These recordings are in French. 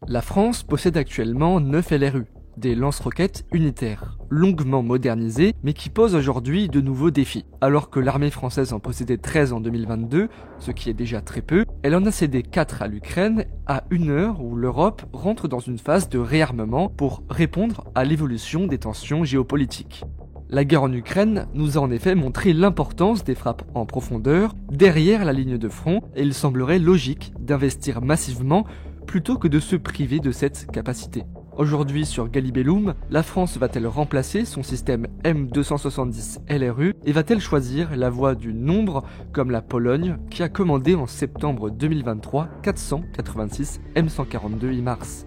La France possède actuellement 9 LRU, des lance-roquettes unitaires, longuement modernisés, mais qui posent aujourd'hui de nouveaux défis. Alors que l'armée française en possédait 13 en 2022, ce qui est déjà très peu, elle en a cédé 4 à l'Ukraine à une heure où l'Europe rentre dans une phase de réarmement pour répondre à l'évolution des tensions géopolitiques. La guerre en Ukraine nous a en effet montré l'importance des frappes en profondeur derrière la ligne de front et il semblerait logique d'investir massivement plutôt que de se priver de cette capacité. Aujourd'hui sur Galibellum, la France va-t-elle remplacer son système M270 LRU et va-t-elle choisir la voie du nombre comme la Pologne qui a commandé en septembre 2023 486 M142 HIMARS?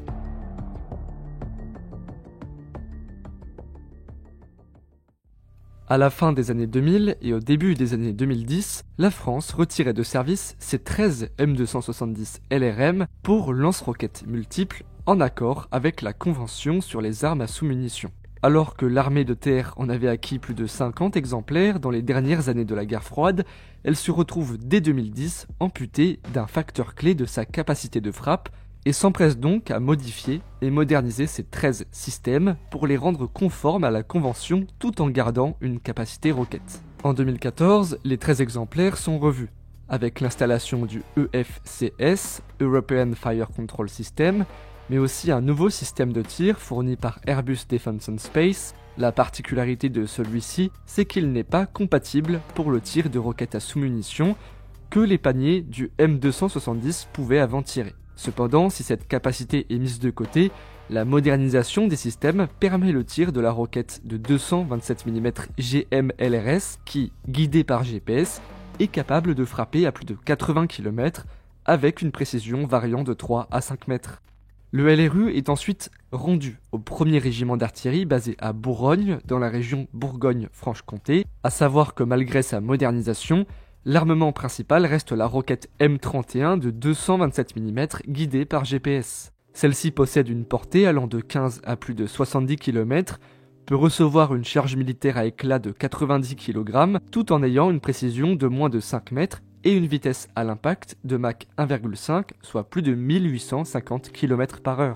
À la fin des années 2000 et au début des années 2010, la France retirait de service ses 13 M270 LRM pour lance-roquettes multiples en accord avec la Convention sur les armes à sous-munitions. Alors que l'armée de terre en avait acquis plus de 50 exemplaires dans les dernières années de la guerre froide, elle se retrouve dès 2010 amputée d'un facteur clé de sa capacité de frappe et s'empresse donc à modifier et moderniser ces 13 systèmes pour les rendre conformes à la Convention tout en gardant une capacité roquette. En 2014, les 13 exemplaires sont revus, avec l'installation du EFCS, European Fire Control System, mais aussi un nouveau système de tir fourni par Airbus Defence and Space. La particularité de celui-ci, c'est qu'il n'est pas compatible pour le tir de roquettes à sous-munitions que les paniers du M270 pouvaient avant tirer. Cependant, si cette capacité est mise de côté, la modernisation des systèmes permet le tir de la roquette de 227 mm GMLRS qui, guidée par GPS, est capable de frapper à plus de 80 km avec une précision variant de 3 à 5 mètres. Le LRU est ensuite rendu au 1er régiment d'artillerie basé à Bourgogne, dans la région Bourgogne-Franche-Comté, à savoir que malgré sa modernisation, l'armement principal reste la roquette M31 de 227 mm guidée par GPS. Celle-ci possède une portée allant de 15 à plus de 70 km, peut recevoir une charge militaire à éclat de 90 kg tout en ayant une précision de moins de 5 mètres et une vitesse à l'impact de Mach 1,5, soit plus de 1850 km/h.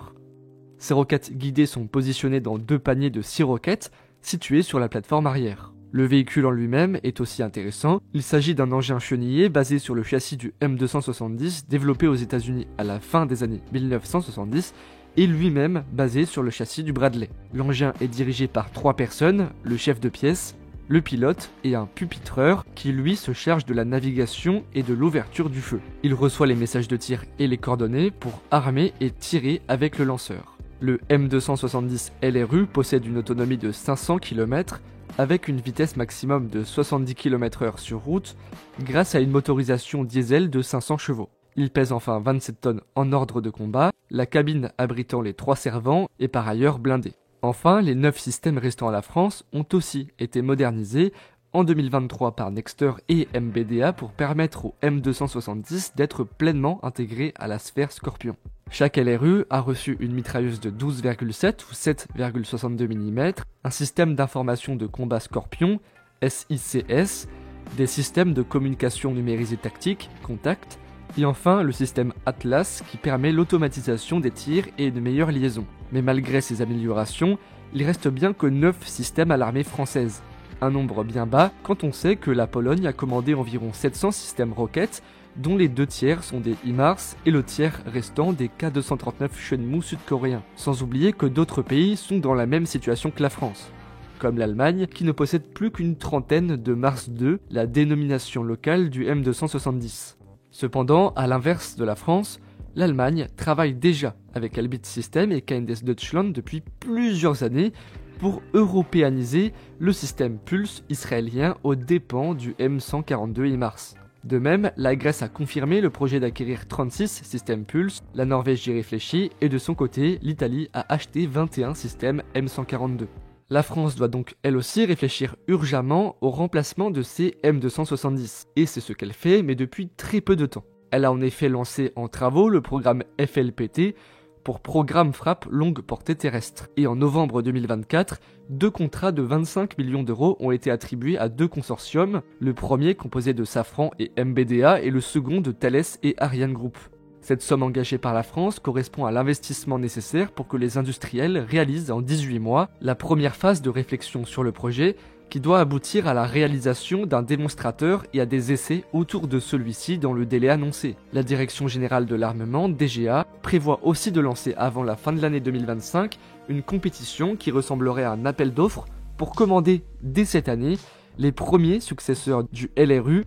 Ces roquettes guidées sont positionnées dans 2 paniers de 6 roquettes situés sur la plateforme arrière. Le véhicule en lui-même est aussi intéressant. Il s'agit d'un engin chenillé basé sur le châssis du M270 développé aux États-Unis à la fin des années 1970 et lui-même basé sur le châssis du Bradley. L'engin est dirigé par 3 personnes, le chef de pièce, le pilote et un pupitreur qui lui se charge de la navigation et de l'ouverture du feu. Il reçoit les messages de tir et les coordonnées pour armer et tirer avec le lanceur. Le M270 LRU possède une autonomie de 500 km avec une vitesse maximum de 70 km/h sur route grâce à une motorisation diesel de 500 chevaux. Il pèse enfin 27 tonnes en ordre de combat, la cabine abritant les 3 servants est par ailleurs blindée. Enfin, les 9 systèmes restants à la France ont aussi été modernisés en 2023 par Nexter et MBDA pour permettre au M270 d'être pleinement intégré à la sphère Scorpion. Chaque LRU a reçu une mitrailleuse de 12,7 ou 7,62 mm, un système d'information de combat Scorpion, SICS, des systèmes de communication numérisée tactique, Contact, et enfin le système Atlas qui permet l'automatisation des tirs et une meilleure liaison. Mais malgré ces améliorations, il reste bien que 9 systèmes à l'armée française. Un nombre bien bas quand on sait que la Pologne a commandé environ 700 systèmes roquettes, dont les 2 tiers sont des HIMARS et le tiers restant des K239 Chunmoo sud-coréens. Sans oublier que d'autres pays sont dans la même situation que la France, comme l'Allemagne qui ne possède plus qu'une trentaine de Mars 2, la dénomination locale du M270. Cependant, à l'inverse de la France, l'Allemagne travaille déjà avec Elbit Systems et KNDS Deutschland depuis plusieurs années pour européaniser le système Pulse israélien aux dépens du M142 HIMARS. De même, la Grèce a confirmé le projet d'acquérir 36 systèmes Pulse, la Norvège y réfléchit et de son côté, l'Italie a acheté 21 systèmes M142. La France doit donc elle aussi réfléchir urgemment au remplacement de ces M270, et c'est ce qu'elle fait, mais depuis très peu de temps. Elle a en effet lancé en travaux le programme FLPT pour Programme Frappe Longue Portée Terrestre, et en novembre 2024, 2 contrats de 25 millions d'euros ont été attribués à 2 consortiums, le premier composé de Safran et MBDA et le second de Thales et Ariane Group. Cette somme engagée par la France correspond à l'investissement nécessaire pour que les industriels réalisent en 18 mois la première phase de réflexion sur le projet qui doit aboutir à la réalisation d'un démonstrateur et à des essais autour de celui-ci dans le délai annoncé. La Direction Générale de l'Armement, DGA, prévoit aussi de lancer avant la fin de l'année 2025 une compétition qui ressemblerait à un appel d'offres pour commander dès cette année les premiers successeurs du LRU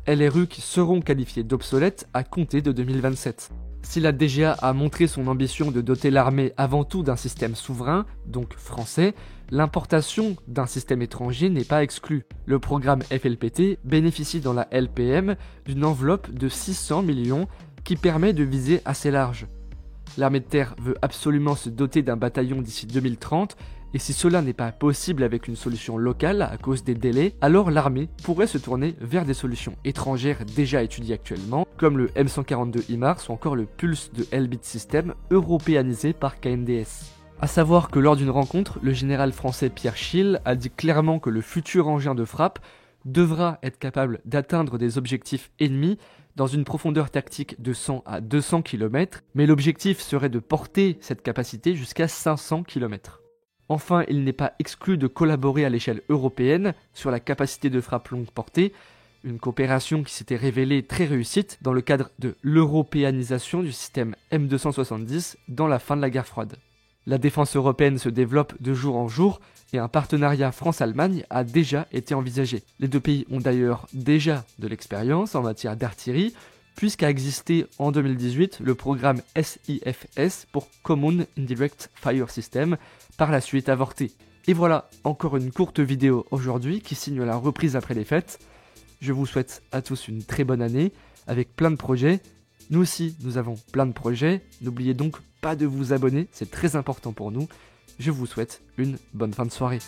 qui seront qualifiés d'obsolètes à compter de 2027. Si la DGA a montré son ambition de doter l'armée avant tout d'un système souverain, donc français, l'importation d'un système étranger n'est pas exclue. Le programme FLPT bénéficie dans la LPM d'une enveloppe de 600 millions qui permet de viser assez large. L'armée de terre veut absolument se doter d'un bataillon d'ici 2030, et si cela n'est pas possible avec une solution locale à cause des délais, alors l'armée pourrait se tourner vers des solutions étrangères déjà étudiées actuellement, comme le M142 HIMARS ou encore le Pulse de Elbit System européanisé par KNDS. A savoir que lors d'une rencontre, le général français Pierre Schill a dit clairement que le futur engin de frappe devra être capable d'atteindre des objectifs ennemis dans une profondeur tactique de 100 à 200 km, mais l'objectif serait de porter cette capacité jusqu'à 500 km. Enfin, il n'est pas exclu de collaborer à l'échelle européenne sur la capacité de frappe longue portée, une coopération qui s'était révélée très réussite dans le cadre de l'européanisation du système M270 dans la fin de la guerre froide. La défense européenne se développe de jour en jour et un partenariat France-Allemagne a déjà été envisagé. Les deux pays ont d'ailleurs déjà de l'expérience en matière d'artillerie, puisqu'a existé en 2018 le programme SIFS pour Common Indirect Fire System, par la suite avorté. Et voilà, encore une courte vidéo aujourd'hui qui signe la reprise après les fêtes. Je vous souhaite à tous une très bonne année, avec plein de projets. Nous aussi, nous avons plein de projets. N'oubliez donc pas de vous abonner, c'est très important pour nous. Je vous souhaite une bonne fin de soirée.